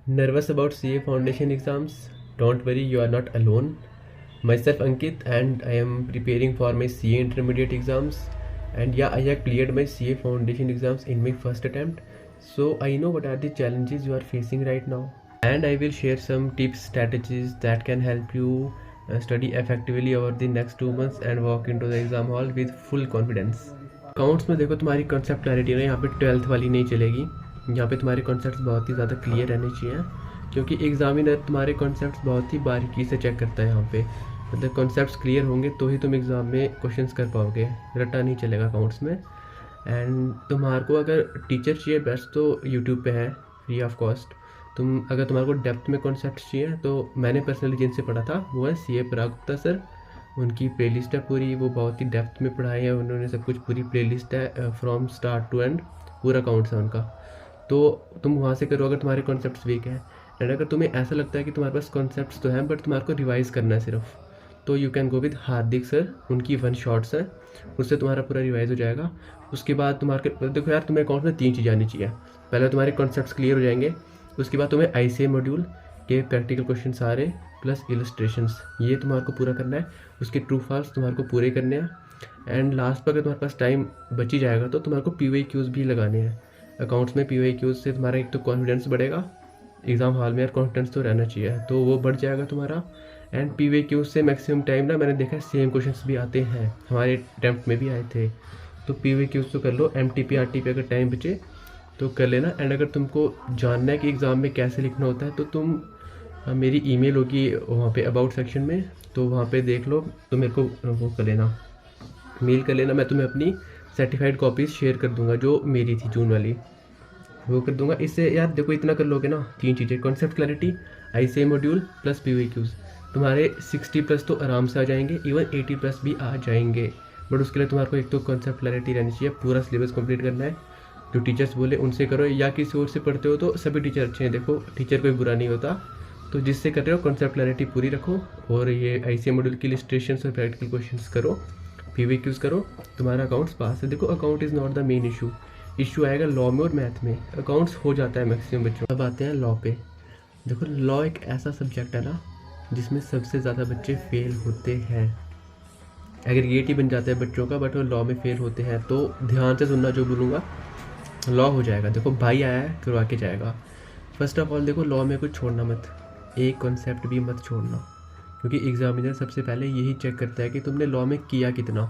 Nervous about CA foundation exams? Don't worry, you are not alone. Myself Ankit, and I am preparing for my CA intermediate exams. And yeah, I have cleared my CA foundation exams in my first attempt. So I know what are the challenges you are facing right now. And I will share some tips, strategies that can help you study effectively over the next 2 months and walk into the exam hall with full confidence. Accounts में देखो तुम्हारी concept clarity ना यहाँ पे 12th वाली नहीं चलेगी। यहाँ पे तुम्हारे कॉन्सेप्ट्स बहुत ही ज़्यादा क्लियर रहने चाहिए, क्योंकि एग्जामिनर तुम्हारे कॉन्सेप्ट्स बहुत ही बारीकी से चेक करता है। यहाँ पे मतलब कॉन्सेप्ट्स क्लियर होंगे तो ही तुम एग्ज़ाम में क्वेश्चंस कर पाओगे, रट्टा नहीं चलेगा अकाउंट्स में। एंड तुम्हारे को अगर टीचर चाहिए बेस्ट तो यूट्यूब पे है फ्री ऑफ कॉस्ट। तुम अगर तुम्हारे को डेप्थ में कॉन्सेप्ट चाहिए तो मैंने पर्सनली जिनसे पढ़ा था वो है CA पराग गुप्ता सर। उनकी प्लेलिस्ट है पूरी, वो बहुत ही डेप्थ में पढ़ाई है उन्होंने, सब कुछ पूरी प्लेलिस्ट है फ्रॉम स्टार्ट टू एंड, पूरा अकाउंट्स है उनका। तो तुम वहाँ से करो अगर तुम्हारे कॉन्सेप्ट्स वीक हैं। एंड अगर तुम्हें ऐसा लगता है कि तुम्हारे पास कॉन्सेप्ट्स तो हैं बट तुम्हारे को रिवाइज़ करना है सिर्फ, तो you can go with Hardik sir. उनकी 1 शॉट्स है, उससे तुम्हारा पूरा रिवाइज हो जाएगा। उसके बाद तुम्हारे देखो यार, तुम्हें अकाउंट में 3 चीज़ें आनी चाहिए। पहले तुम्हारे कॉन्सेप्ट्स क्लियर हो जाएंगे, उसके बाद तुम्हें ICA मॉड्यूल के प्रैक्टिकल क्वेश्चन सारे प्लस इलस्ट्रेशंस, ये तुम्हारे को पूरा करना है। उसके ट्रू फॉल्स तुम्हारे को पूरे करने हैं। एंड लास्ट पर अगर तुम्हारे पास टाइम बच ही जाएगा तो तुम्हारे को PYQs भी लगाने हैं अकाउंट्स में। PYQs से तुम्हारा एक तो कॉन्फिडेंस बढ़ेगा, एग्ज़ाम हॉल में यार कॉन्फिडेंस तो रहना चाहिए, तो वो बढ़ जाएगा तुम्हारा। एंड PYQs से मैक्सिमम टाइम ना मैंने देखा सेम क्वेश्चंस भी आते हैं, हमारे अटैम्प्ट में भी आए थे। तो PYQs तो कर लो, MTP RTP अगर टाइम बचे तो कर लेना। एंड अगर तुमको जानना है कि एग्ज़ाम में कैसे लिखना होता है तो तुम मेरी ईमेल होगी वहाँ पे अबाउट सेक्शन में, तो वहाँ पे देख लो, तो मेरे को वो कर लेना, मेल कर लेना। मैं तुम्हें अपनी सर्टिफाइड कॉपीज़ शेयर कर दूंगा, जो मेरी थी जून वाली वो कर दूंगा। इससे यार देखो इतना कर लोगे ना, 3 चीज़ें, concept clarity, ICA module plus PYQs, तुम्हारे 60+ तो आराम से आ जाएंगे, इवन 80+ भी आ जाएंगे। बट उसके लिए तुम्हारे को एक तो कॉन्सेप्ट क्लैरिटी रहनी चाहिए, पूरा सिलेबस कंप्लीट करना है। जो टीचर्स बोले उनसे करो, या किसी और से पढ़ते हो तो सभी टीचर अच्छे हैं, देखो टीचर कोई बुरा नहीं होता। तो जिससे कर रहे हो कॉन्सेप्ट क्लैरिटी पूरी रखो, और ये ICA मॉड्यूल की इलस्ट्रेशंस और प्रैक्टिकल क्वेश्चंस करो, PYQs करो, तुम्हारा अकाउंट्स पास है। देखो account is not the main issue आएगा लॉ में और मैथ में, अकाउंट्स हो जाता है मैक्सिमम बच्चों। अब आते हैं लॉ पे। देखो लॉ एक ऐसा सब्जेक्ट है ना जिसमें सबसे ज़्यादा बच्चे फेल होते हैं, एग्रीगेट ही बन जाता है बच्चों का, बट वो लॉ में फेल होते हैं। तो ध्यान से सुनना जो बोलूँगा, लॉ हो जाएगा। देखो भाई आया है करवा के जाएगा। फर्स्ट ऑफ ऑल देखो लॉ में कुछ छोड़ना मत, एक कॉन्सेप्ट भी मत छोड़ना, क्योंकि एग्जामिनर सबसे पहले यही चेक करता है कि तुमने लॉ में किया कितना।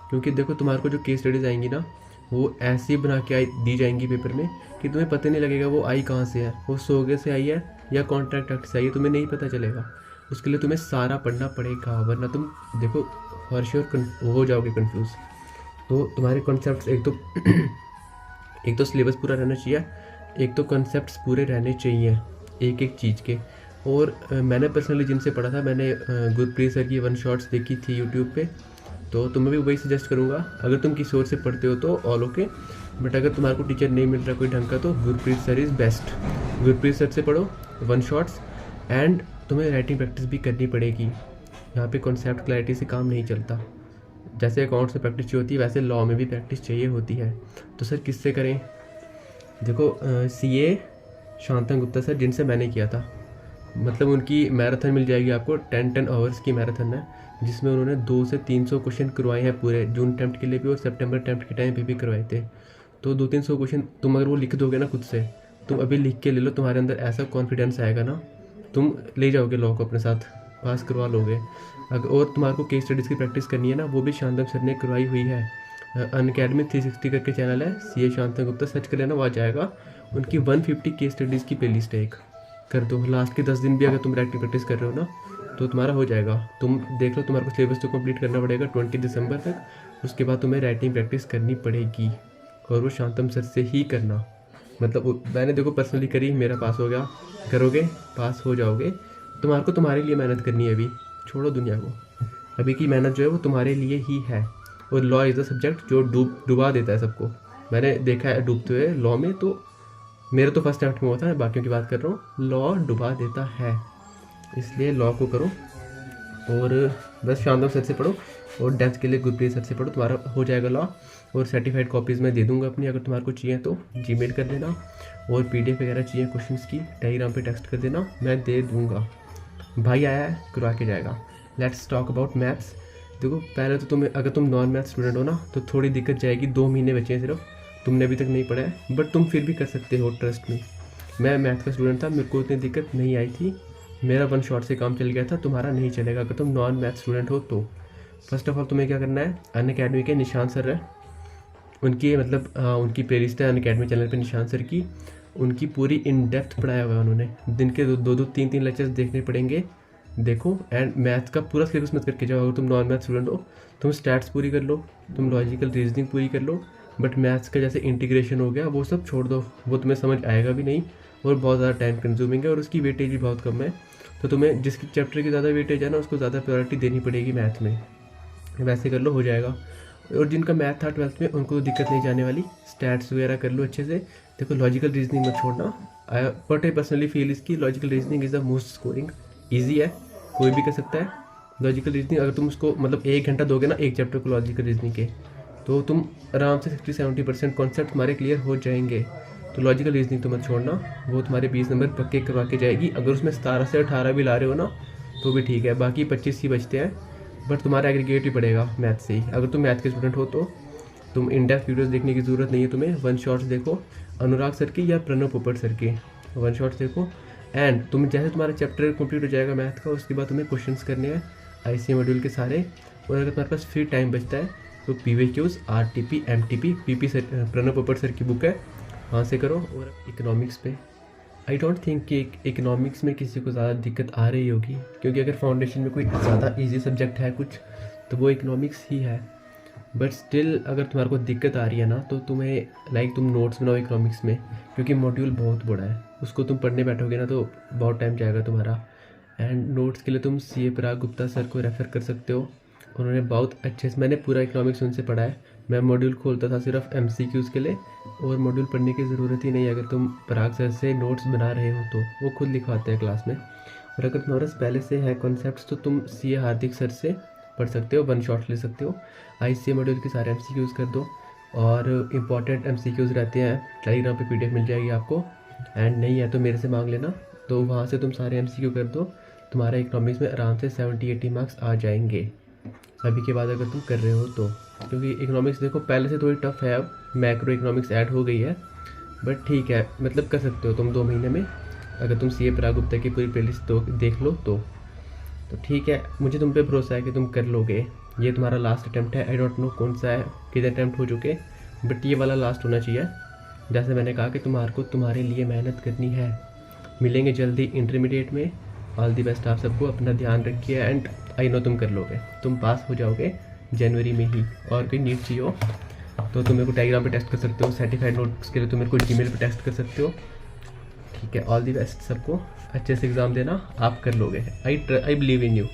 क्योंकि देखो तुम्हारे को जो केस स्टडीज़ आएंगी ना, वो ऐसी बना के दी जाएंगी पेपर में कि तुम्हें पता नहीं लगेगा वो आई कहाँ से है, वो सोगे से आई है या कॉन्ट्रैक्ट एक्ट से आई है, तुम्हें नहीं पता चलेगा। उसके लिए तुम्हें सारा पढ़ना पड़ेगा, वरना तुम देखो फॉर श्योर हो जाओगे कन्फ्यूज़। तो तुम्हारे कॉन्सेप्ट एक तो एक तो सिलेबस पूरा रहना चाहिए, एक तो कॉन्सेप्ट्स पूरे रहने चाहिए एक एक चीज़ के। और मैंने पर्सनली जिनसे पढ़ा था, मैंने गुरप्रीत सर की 1 शॉट्स देखी थी यूट्यूब पे, तो तुम्हें भी वही सजेस्ट करूँगा। अगर तुम किसी और से पढ़ते हो तो ऑल ओके, बट अगर तुम्हारे को टीचर नहीं मिल रहा कोई ढंग का तो Gurpreet sir is best. Gurpreet sir से पढ़ो 1 शॉट्स। एंड तुम्हें राइटिंग प्रैक्टिस भी करनी पड़ेगी, यहाँ पे कॉन्सेप्ट क्लैरिटी से काम नहीं चलता। जैसे अकाउंट्स में प्रैक्टिस चाहिए होती है वैसे लॉ में भी प्रैक्टिस चाहिए होती है। तो सर किससे करें? देखो CA शांतन गुप्ता सर, जिनसे मैंने किया था, मतलब उनकी मैराथन मिल जाएगी आपको, 10 आवर्स की मैराथन है, जिसमें उन्होंने 200 से 300 क्वेश्चन करवाए हैं पूरे जून अटैम्प्ट के लिए भी और सितंबर अटैम्प्ट के टाइम पे भी करवाए थे। तो 200-300 क्वेश्चन तुम अगर वो लिख दोगे ना खुद से, तुम अभी लिख के ले लो, तुम्हारे अंदर ऐसा कॉन्फिडेंस आएगा ना, तुम ले जाओगे लॉ को अपने साथ, पास करवा लोगे। और तुम्हारे को केस स्टडीज़ की प्रैक्टिस करनी है ना, वो भी शांतन सर ने करवाई हुई है। अनअकैडमी 360 करके चैनल है, CA शांतन गुप्ता, सर्च कर लेना, वहाँ जाएगा। उनकी 150 केस स्टडीज़ की प्लेलिस्ट है, एक कर दो। लास्ट के 10 दिन भी अगर तुम राइटिंग प्रैक्टिस कर रहे हो ना तो तुम्हारा हो जाएगा। तुम देख लो, तुम्हारे को सिलेबस तो कंप्लीट करना पड़ेगा 20 दिसंबर तक, उसके बाद तुम्हें राइटिंग प्रैक्टिस करनी पड़ेगी, और वो शांतम सर से ही करना। मतलब मैंने देखो पर्सनली करी, मेरा पास हो गया, करोगे पास हो जाओगे। तुम्हारे को तुम्हारे लिए मेहनत करनी है, अभी छोड़ो दुनिया को, अभी की मेहनत जो है वो तुम्हारे लिए ही है। और लॉ इज़ द सब्जेक्ट जो डुबा देता है सबको, मैंने देखा है डूबते हुए लॉ में। तो मेरा तो फर्स्ट अटेम्प्ट में होता है, बाकियों की बात कर रहा हूँ, लॉ डुबा देता है, इसलिए लॉ को करो। और बस शानदार सर से पढ़ो, और डेप्थ के लिए गुरप्रीत सर से पढ़ो, तुम्हारा हो जाएगा लॉ। और सर्टिफाइड कॉपीज़ मैं दे दूँगा अपनी, अगर तुम्हारे को चाहिए तो जीमेल कर देना। और PDF वगैरह चाहिए क्वेश्चंस की, टेलीग्राम पे टेक्स्ट कर देना, मैं दे दूँगा। भाई आया है, करवा के जाएगा। Let's talk about maths. देखो पहले तो तुम्हें, अगर तुम नॉन मैथ स्टूडेंट हो ना तो थोड़ी दिक्कत जाएगी, 2 महीने बचे हैं सिर्फ, तुमने अभी तक नहीं पढ़ा है, बट तुम फिर भी कर सकते हो, ट्रस्ट में। मैं मैथ का स्टूडेंट था, मेरे को इतनी दिक्कत नहीं आई थी, मेरा 1 शॉट से काम चल गया था, तुम्हारा नहीं चलेगा अगर तुम नॉन मैथ स्टूडेंट हो तो। फर्स्ट ऑफ ऑल तुम्हें क्या करना है, अनअकैडमी के निशान सर है, उनकी मतलब उनकी प्लेलिस्ट है अनअकैडमी चैनल पे निशान सर की, उनकी पूरी इन डेप्थ पढ़ाया हुआ है उन्होंने, दिन के 2-3 लेक्चर्स देखने पड़ेंगे, देखो। एंड मैथ का पूरा सिलेबस मत करके जाओ, अगर तुम नॉन मैथ स्टूडेंट हो तुम स्टैट्स पूरी कर लो, तुम लॉजिकल रीजनिंग पूरी कर लो, बट मैथ्स का जैसे इंटीग्रेशन हो गया वो सब छोड़ दो, वो तुम्हें समझ आएगा भी नहीं और बहुत ज़्यादा टाइम कंज्यूमिंग है और उसकी वेटेज भी बहुत कम है। तो तुम्हें जिसकी चैप्टर की ज़्यादा वेटेज है ना उसको ज़्यादा प्रायोरिटी देनी पड़ेगी मैथ में, वैसे कर लो, हो जाएगा। और जिनका मैथ था 12th में उनको तो दिक्कत नहीं जाने वाली, स्टैट्स वगैरह कर लो अच्छे से। देखो लॉजिकल रीजनिंग मत छोड़ना, बट आई पर्सनली फील इसकी logical reasoning is the most scoring, easy है, कोई भी कर सकता है लॉजिकल रीजनिंग। अगर तुम उसको मतलब 1 घंटा दोगे ना एक चैप्टर को लॉजिकल रीजनिंग के, तो तुम आराम से 60-70% कॉन्सेप्ट तुम्हारे क्लियर हो जाएंगे। तो लॉजिकल रीजनिंग तो मत छोड़ना, वो तुम्हारे 20 नंबर पक्के करवा के जाएगी। अगर उसमें 17 से 18 भी ला रहे हो ना तो भी ठीक है, बाकी 25 ही बचते हैं, बट तुम्हारा एग्रीगेट ही पड़ेगा मैथ से ही। अगर तुम मैथ के स्टूडेंट हो तो तुम इन डेप्थ वीडियोस देखने की ज़रूरत नहीं है तुम्हें, 1 शॉट्स देखो अनुराग सर की या प्रणव पोपट सर की, 1 शॉट्स देखो। एंड तुम जैसे तुम्हारा चैप्टर कंप्लीट हो जाएगा मैथ का, उसके बाद तुम्हें क्वेश्चंस करने हैं ICA मॉड्यूल के सारे। और अगर तुम्हारे पास फ्री टाइम बचता है तो PVQs, RTP, MTP, PP sir, Pranav Popat sir की बुक है, वहाँ से करो। और इकोनॉमिक्स पे आई डोंट थिंक कि इकोनॉमिक्स में किसी को ज़्यादा दिक्कत आ रही होगी, क्योंकि अगर फाउंडेशन में कोई ज़्यादा इजी सब्जेक्ट है कुछ तो वो इकोनॉमिक्स ही है। बट स्टिल अगर तुम्हारे को दिक्कत आ रही है ना तो तुम्हें तुम नोट्स बनाओ इकोनॉमिक्स में, क्योंकि मॉड्यूल बहुत बड़ा है, उसको तुम पढ़ने बैठोगे ना तो बहुत टाइम जाएगा तुम्हारा। एंड नोट्स के लिए तुम CA पराग गुप्ता सर को रेफ़र कर सकते हो, उन्होंने बहुत अच्छे से, मैंने पूरा इकोनॉमिक्स उनसे पढ़ा है, मैं मॉड्यूल खोलता था सिर्फ MCQs के लिए, और मॉड्यूल पढ़ने की ज़रूरत ही नहीं है अगर तुम पराग सर से नोट्स बना रहे हो तो, वो खुद लिखवाते हैं क्लास में। और अगर तुम्हारे पास पहले से है कॉन्सेप्ट्स तो तुम CA हार्दिक सर से पढ़ सकते हो, 1 शॉट ले सकते हो। ICA मॉड्यूल के सारे MCQs कर दो, और इम्पॉर्टेंट MCQs रहते हैं, टेलीग्राम पे PDF मिल जाएगी आपको, एंड नहीं है तो मेरे से मांग लेना, तो वहाँ से तुम सारे MCQ कर दो, तुम्हारे इकोनॉमिक्स में आराम से 70-80 मार्क्स आ जाएंगे अभी के बाद अगर तुम कर रहे हो तो। क्योंकि इकोनॉमिक्स देखो पहले से थोड़ी टफ है, अब मैक्रो इकोनॉमिक्स ऐड हो गई है, बट ठीक है, मतलब कर सकते हो तुम 2 महीने में, अगर तुम CA पराग गुप्ता की पूरी प्लेलिस्ट देख लो तो ठीक है। मुझे तुम पे भरोसा है कि तुम कर लोगे, ये तुम्हारा लास्ट अटैम्प्ट है, आई डोंट नो कौन सा है, कितने अटैम्प्ट हो चुके, बट ये वाला लास्ट होना चाहिए। जैसे मैंने कहा कि तुम्हारे लिए मेहनत करनी है। मिलेंगे जल्दी इंटरमीडिएट में, ऑल दी बेस्ट आप सबको, अपना ध्यान रखिए, एंड आई नो तुम कर लोगे, तुम पास हो जाओगे जनवरी में ही। और कोई नीड चाहिए हो तो तुम मेरे को टेलीग्राम पे टेक्स्ट कर सकते हो, सर्टिफाइड नोट्स के लिए तुम मेरे को Gmail पे टेक्स्ट कर सकते हो, ठीक है। ऑल दी बेस्ट सबको, अच्छे से एग्ज़ाम देना, आप कर लोगे, आई बिलीव इन यू।